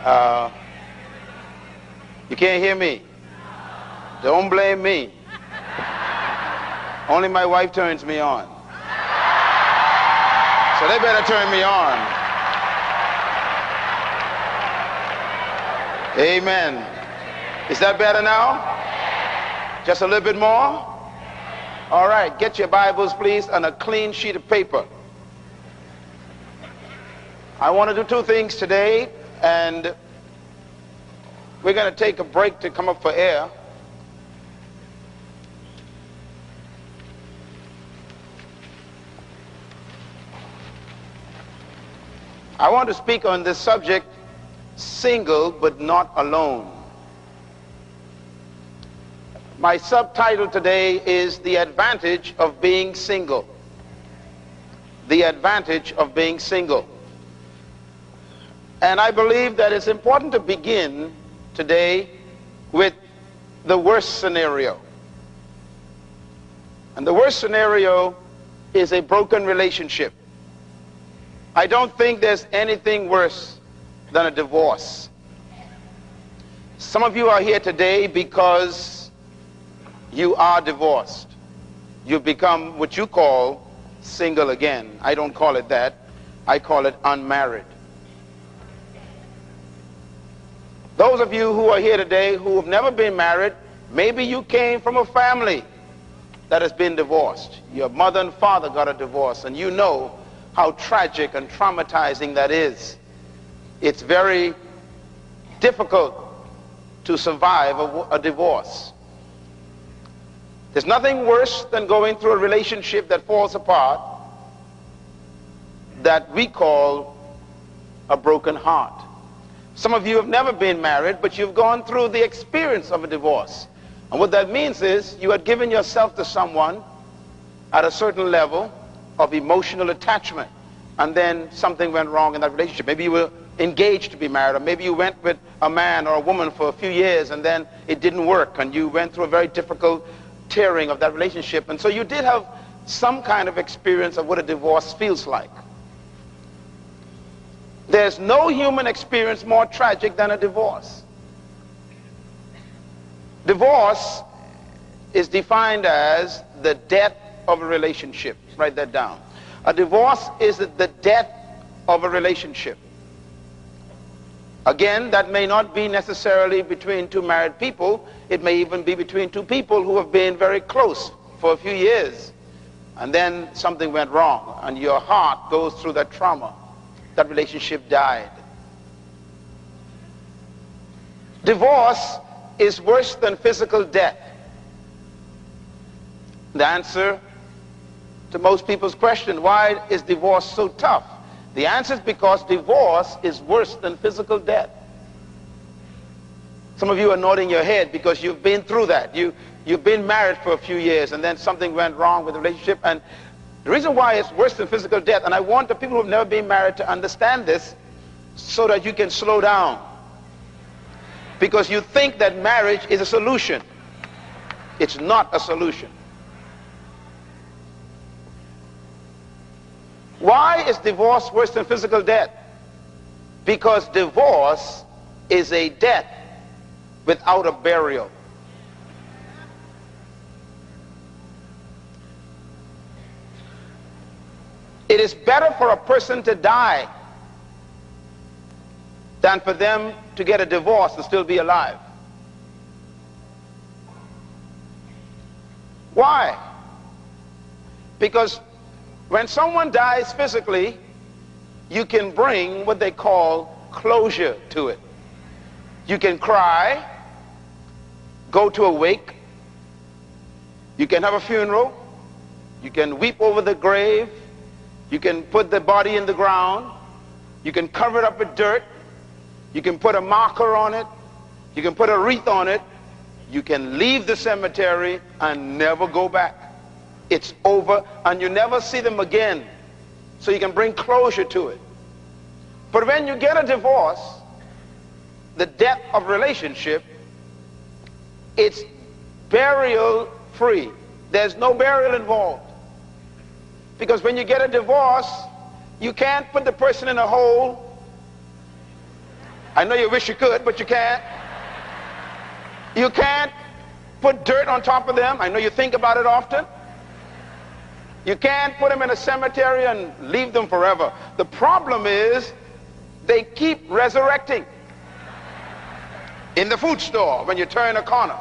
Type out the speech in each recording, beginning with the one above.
Uh, you can't hear me. Don't blame me. Only my wife turns me on. So they better turn me on. Amen. Is that better now? Just a little bit more? All right, get your Bibles, please, and a clean sheet of paper. I want to do two things today, and we're going to take a break to come up for air. I want to speak on this subject, single but not alone. My subtitle today is The Advantage of Being Single. The advantage of being single. And I believe that it's important to begin today with the worst scenario. And the worst scenario is a broken relationship. I don't think there's anything worse than a divorce. Some of you are here today because you are divorced. You've become what you call single again. I don't call it that. I call it unmarried. Those of you who are here today who have never been married, maybe you came from a family that has been divorced. Your mother and father got a divorce, and you know how tragic and traumatizing that is. It's very difficult to survive a divorce. There's nothing worse than going through a relationship that falls apart that we call a broken heart. Some of you have never been married, but you've gone through the experience of a divorce. And what that means is you had given yourself to someone at a certain level of emotional attachment, and then something went wrong in that relationship. Maybe you were engaged to be married, or maybe you went with a man or a woman for a few years and then it didn't work, and you went through a very difficult tearing of that relationship. And so you did have some kind of experience of what a divorce feels like. There's no human experience more tragic than a divorce. Divorce is defined as the death of a relationship. Write that down. A divorce is the death of a relationship. Again, that may not be necessarily between two married people. It may even be between two people who have been very close for a few years, and then something went wrong, and your heart goes through that trauma. That relationship died. Divorce is worse than physical death. The answer to most people's question, why is divorce so tough? The answer is because divorce is worse than physical death. Some of you are nodding your head because you've been through that. You've been married for a few years and then something went wrong with the relationship. And the reason why it's worse than physical death, and I want the people who have never been married to understand this so that you can slow down. Because you think that marriage is a solution. It's not a solution. Why is divorce worse than physical death? Because divorce is a death without a burial. It is better for a person to die than for them to get a divorce and still be alive. Why? Because when someone dies physically, you can bring what they call closure to it. You can cry, go to a wake, you can have a funeral, you can weep over the grave, you can put the body in the ground, you can cover it up with dirt, you can put a marker on it, you can put a wreath on it, you can leave the cemetery and never go back. It's over, and you never see them again. So you can bring closure to it. But when you get a divorce, the death of relationship, it's burial free. There's no burial involved. Because when you get a divorce, you can't put the person in a hole I know you wish you could, but you can't. You can't put dirt on top of them. I know you think about it often. You can't put them in a cemetery and leave them forever. The problem is they keep resurrecting. In the food store, when you turn a corner.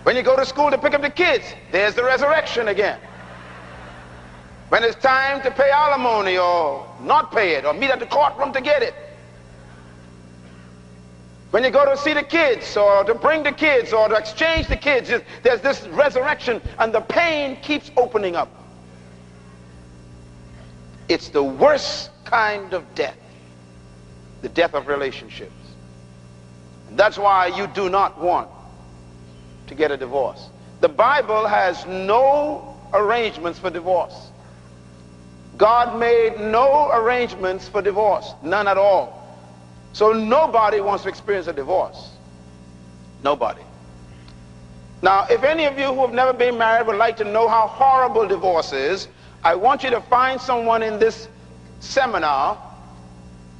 When you go to school to pick up the kids, there's the resurrection again. When it's time to pay alimony or not pay it or meet at the courtroom to get it. When you go to see the kids or to bring the kids or to exchange the kids, there's this resurrection and the pain keeps opening up. It's the worst kind of death, the death of relationships. And that's why you do not want to get a divorce. The Bible has no arrangements for divorce. God made no arrangements for divorce, none at all. So nobody wants to experience a divorce. Nobody. Now, if any of you who have never been married would like to know how horrible divorce is, I want you to find someone in this seminar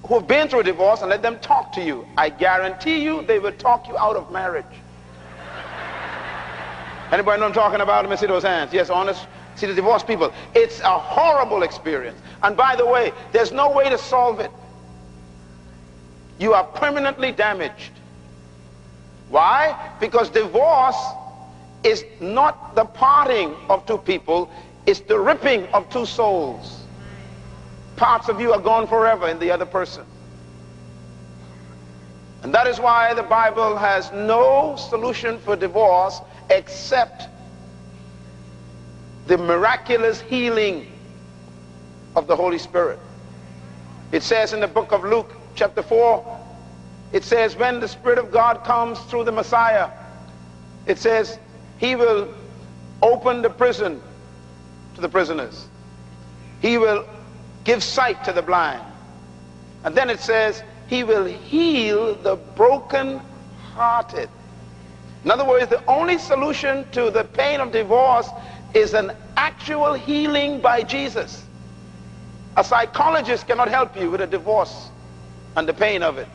who have been through a divorce and let them talk to you. I guarantee you they will talk you out of marriage. Anybody know what I'm talking about? Let me see those hands. Yes, honest. See the divorced people. It's a horrible experience. And by the way, there's no way to solve it. You are permanently damaged. Why? Because divorce is not the parting of two people, it's the ripping of two souls. Parts of you are gone forever in the other person. And that is why the Bible has no solution for divorce except the miraculous healing of the Holy Spirit. It says in the book of Luke, chapter 4, it says when the Spirit of God comes through the Messiah, it says he will open the prison to the prisoners. He will give sight to the blind. And then it says he will heal the broken-hearted. In other words, the only solution to the pain of divorce is an actual healing by Jesus. A psychologist cannot help you with a divorce and the pain of it.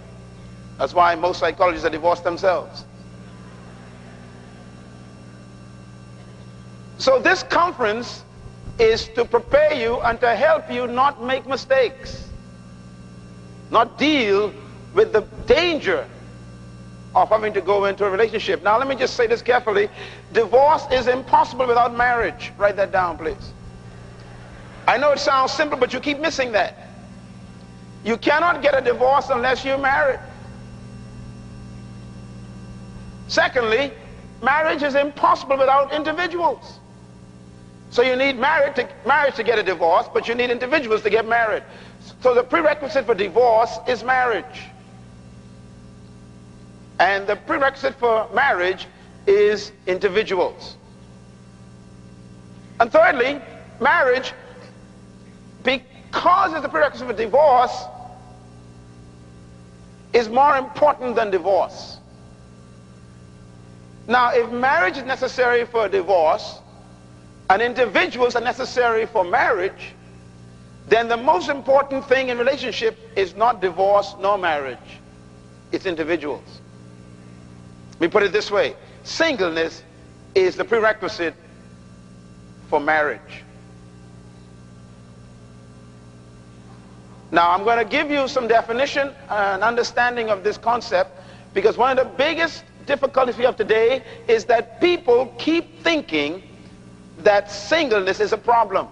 That's why most psychologists are divorced themselves. So this conference is to prepare you and to help you not make mistakes, not deal with the danger of having to go into a relationship. Now let me just say this carefully. Divorce is impossible without marriage. Write that down, please. I know it sounds simple, but you keep missing that. You cannot get a divorce unless you're married. Secondly, marriage is impossible without individuals. So you need marriage to get a divorce, but you need individuals to get married. So the prerequisite for divorce is marriage. And the prerequisite for marriage is individuals. And thirdly, marriage, because it's the prerequisite for divorce, is more important than divorce. Now, if marriage is necessary for divorce, and individuals are necessary for marriage, then the most important thing in relationship is not divorce nor marriage. It's individuals. Let me put it this way. Singleness is the prerequisite for marriage. Now, I'm going to give you some definition and understanding of this concept, because one of the biggest difficulties we have today is that people keep thinking that singleness is a problem.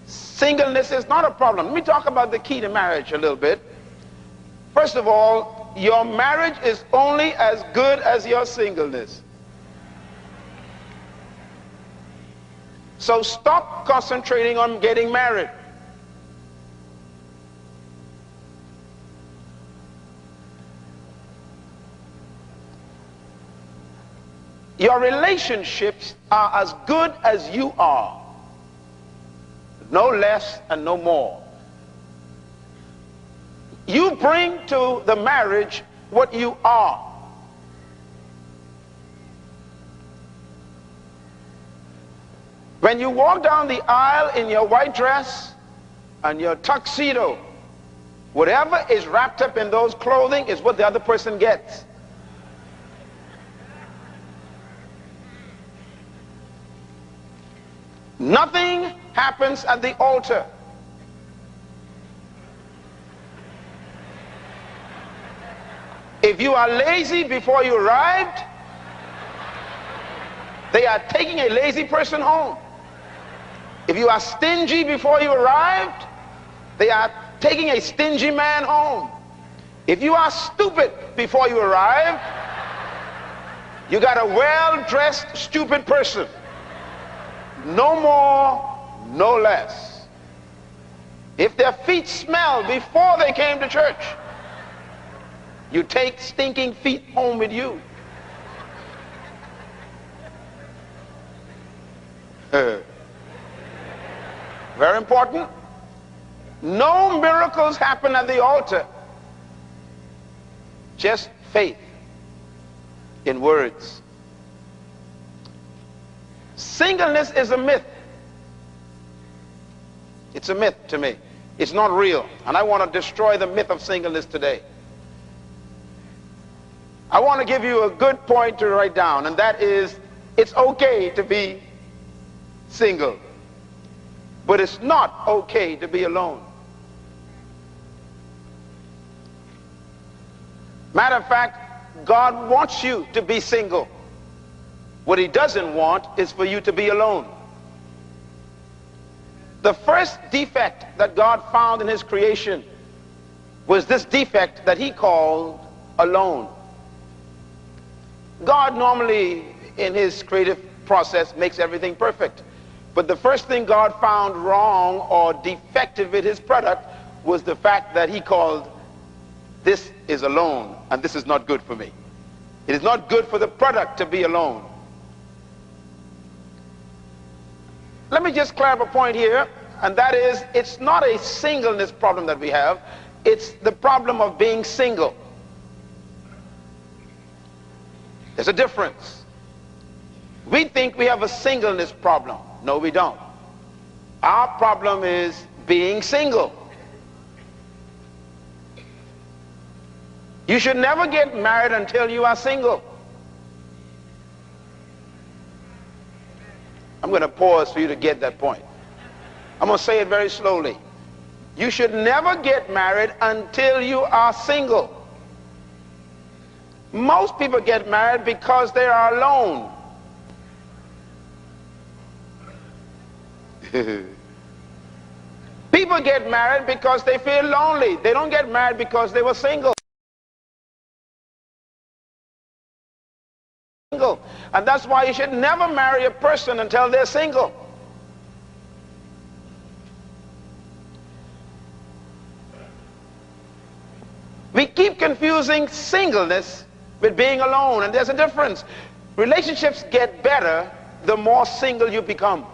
Singleness is not a problem. Let me talk about the key to marriage a little bit. First of all, your marriage is only as good as your singleness. So stop concentrating on getting married. Your relationships are as good as you are. No less and no more. You bring to the marriage what you are. When you walk down the aisle in your white dress and your tuxedo Whatever is wrapped up in those clothing is what the other person gets. Nothing happens at the altar. If you are lazy before you arrived, they are taking a lazy person home. If you are stingy before you arrived, they are taking a stingy man home. If you are stupid before you arrived, you got a well-dressed stupid person. No more, no less. If their feet smell before they came to church, you take stinking feet home with you. Very important. No miracles happen at the altar. Just faith in words. Singleness is a myth. It's a myth to me. It's not real. And I want to destroy the myth of singleness today. I want to give you a good point to write down, and that is, it's okay to be single, but it's not okay to be alone. Matter of fact, God wants you to be single. What he doesn't want is for you to be alone. The first defect that God found in his creation was this defect that he called alone. God normally, in his creative process, makes everything perfect. But the first thing God found wrong or defective in his product was the fact that he called, this is alone, and this is not good for me. It is not good for the product to be alone. Let me just clear up a point here, and that is, it's not a singleness problem that we have. It's the problem of being single. There's a difference. We think we have a singleness problem. No, we don't. Our problem is being single. You should never get married until you are single. I'm going to pause for you to get that point. I'm going to say it very slowly. You should never get married until you are single. Most people get married because they are alone. People get married because they feel lonely. They don't get married because they were single. And that's why you should never marry a person until they're single. We keep confusing singleness with being alone, and there's a difference. Relationships get better the more single you become.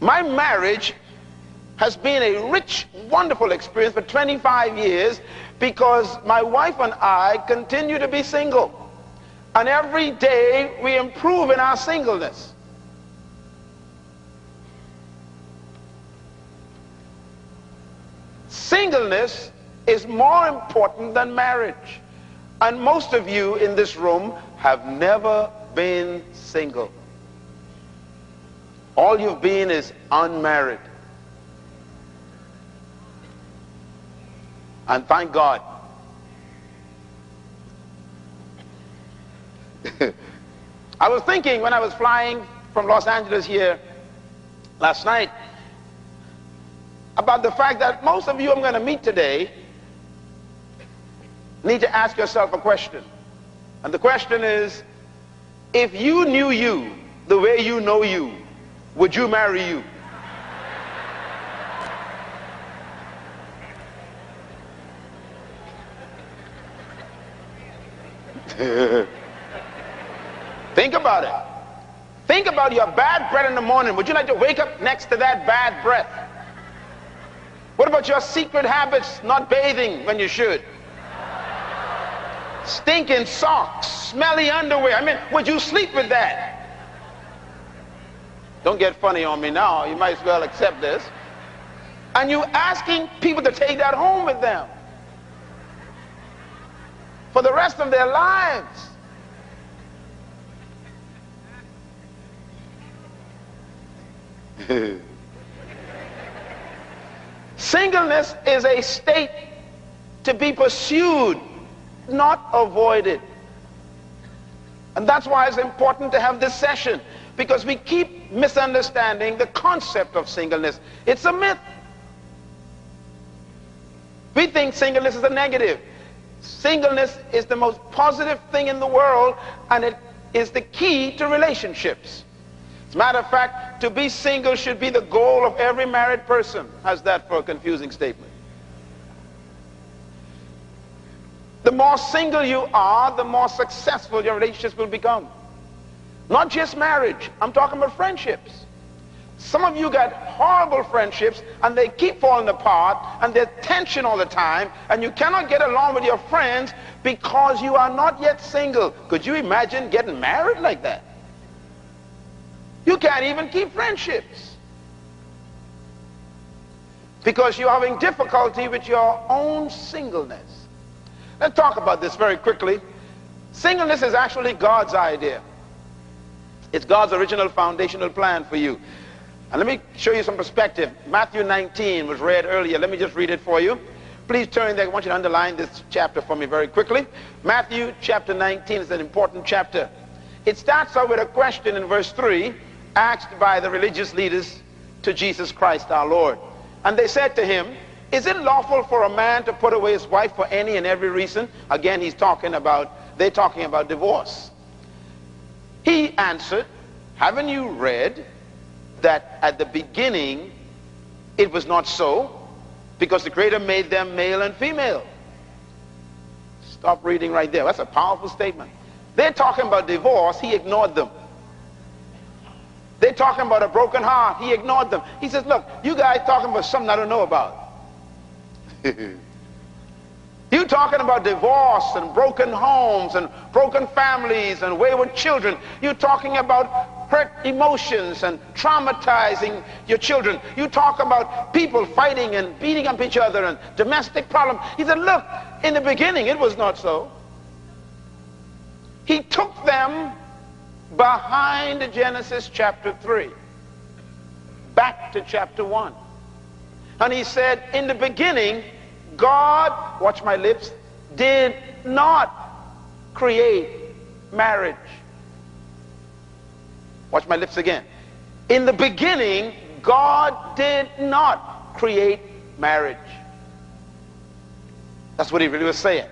My marriage has been a rich, wonderful experience for 25 years because my wife and I continue to be single. And every day we improve in our singleness. Singleness is more important than marriage. And most of you in this room have never been single. All you've been is unmarried. And thank God. I was thinking when I was flying from Los Angeles here last night about the fact that most of you I'm going to meet today need to ask yourself a question. And the question is, if you knew you the way you know you, would you marry you? Think about it. Think about your bad breath in the morning. Would you like to wake up next to that bad breath? What about your secret habits, not bathing when you should? Stinking socks, smelly underwear. I mean, would you sleep with that? Don't get funny on me now. You might as well accept this. And you're asking people to take that home with them for the rest of their lives. Singleness is a state to be pursued, not avoided. And that's why it's important to have this session, because we keep misunderstanding the concept of singleness. It's a myth. We think singleness is a negative. Singleness is the most positive thing in the world, and it is the key to relationships. As a matter of fact, to be single should be the goal of every married person. How's that for a confusing statement? The more single you are, the more successful your relationships will become. Not just marriage. I'm talking about friendships. Some of you got horrible friendships and they keep falling apart and there's tension all the time and you cannot get along with your friends because you are not yet single. Could you imagine getting married like that? You can't even keep friendships because you're having difficulty with your own singleness. Let's talk about this very quickly. Singleness is actually God's idea. It's God's original foundational plan for you. And let me show you some perspective. Matthew 19 was read earlier. Let me just read it for you. Please turn there. I want you to underline this chapter for me very quickly. Matthew chapter 19 is an important chapter. It starts out with a question in verse 3 asked by the religious leaders to Jesus Christ our Lord. And they said to him, "Is it lawful for a man to put away his wife for any and every reason?" Again, they're talking about divorce. He answered, "Haven't you read that at the beginning it was not so, because the Creator made them male and female?" Stop reading right there. That's a powerful statement. They're talking about divorce. He ignored them. They're talking about a broken heart. He ignored them. He says, look, you guys talking about something I don't know about. You talking about divorce and broken homes and broken families and wayward children. You're talking about hurt emotions and traumatizing your children. You talk about people fighting and beating up each other and domestic problems. He said, look, in the beginning it was not so. He took them behind Genesis chapter 3, back to chapter 1. And he said, in the beginning, God, watch my lips, did not create marriage. Watch my lips again. In the beginning, God did not create marriage. That's what he really was saying.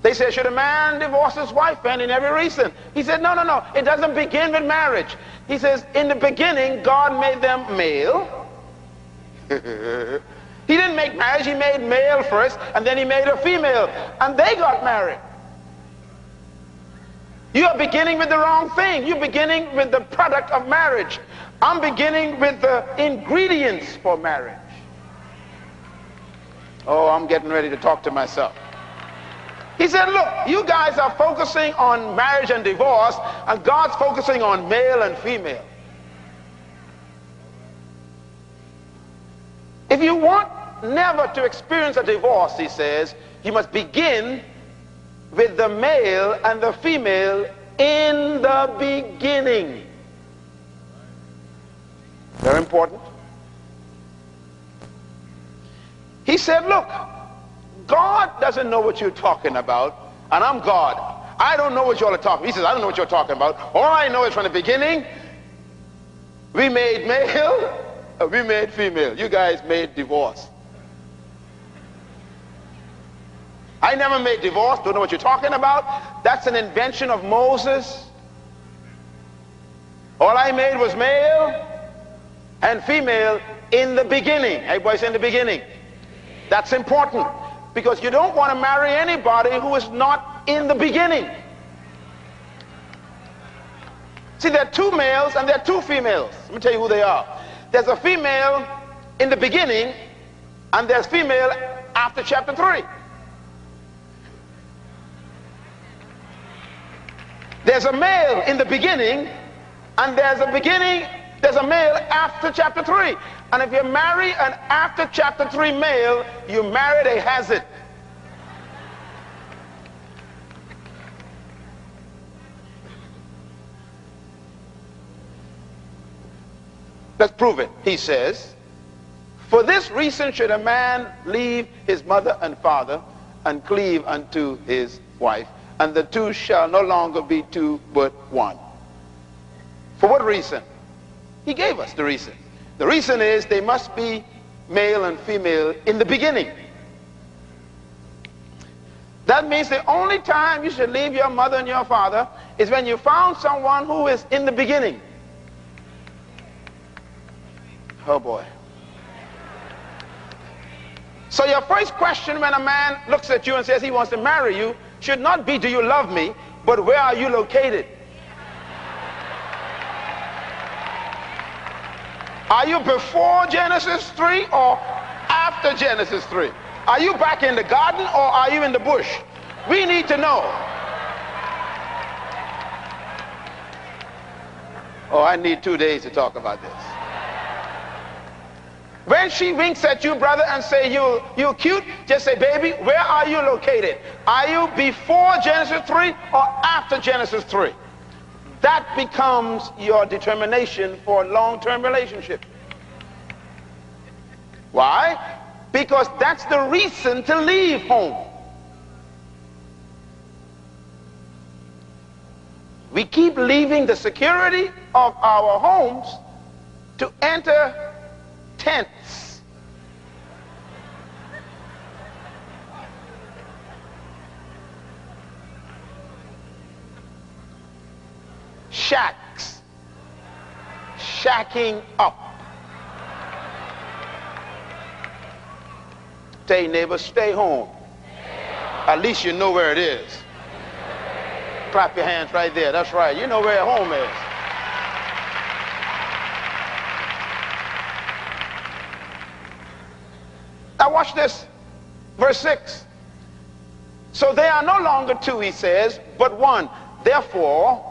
They said, should a man divorce his wife for any and every reason? He said, no, no, no. It doesn't begin with marriage. He says, in the beginning, God made them male. He didn't make marriage. He made male first, and then he made a female. And they got married. You are beginning with the wrong thing. You're beginning with the product of marriage. I'm beginning with the ingredients for marriage. Oh, I'm getting ready to talk to myself. He said, look, you guys are focusing on marriage and divorce, and God's focusing on male and female. If you want never to experience a divorce, he says, you must begin with the male and the female in the beginning. Very important. He said, look, God doesn't know what you're talking about, and I'm God. I don't know what y'all are talking about. He says, I don't know what you're talking about. All I know is from the beginning, we made male, we made female. You guys made divorce. I never made divorce. Don't know what you're talking about. That's an invention of Moses. All I made was male and female in the beginning. Everybody's in the beginning. That's important, because you don't want to marry anybody who is not in the beginning. See, there are two males and there are two females. Let me tell you who they are. There's a female in the beginning, and there's female after chapter 3. There's a male in the beginning, and there's a beginning There's a male after chapter 3. And if you marry an after chapter 3 male, you married a hazard. Let's prove it. He says, for this reason should a man leave his mother and father and cleave unto his wife, and the two shall no longer be two but one. For what reason? He gave us the reason. The reason is they must be male and female in the beginning. That means the only time you should leave your mother and your father is when you found someone who is in the beginning. Oh boy. So your first question when a man looks at you and says he wants to marry you should not be, do you love me, but where are you located? Are you before Genesis 3 or after Genesis 3? Are you back in the garden or are you in the bush? We need to know. Oh, I need 2 days to talk about this. When she winks at you, brother, and say you're cute, just say, baby, where are you located? Are you before Genesis 3 or after Genesis 3? That becomes your determination for a long-term relationship. Why? Because that's the reason to leave home. We keep leaving the security of our homes to enter tents. Shacks. Shacking up. Tell your neighbor, stay home. At least you know where it is. Clap your hands right there. That's right. You know where your home is. Now watch this. Verse 6. So they are no longer two, he says, but one. Therefore,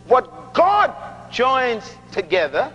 what God joins together,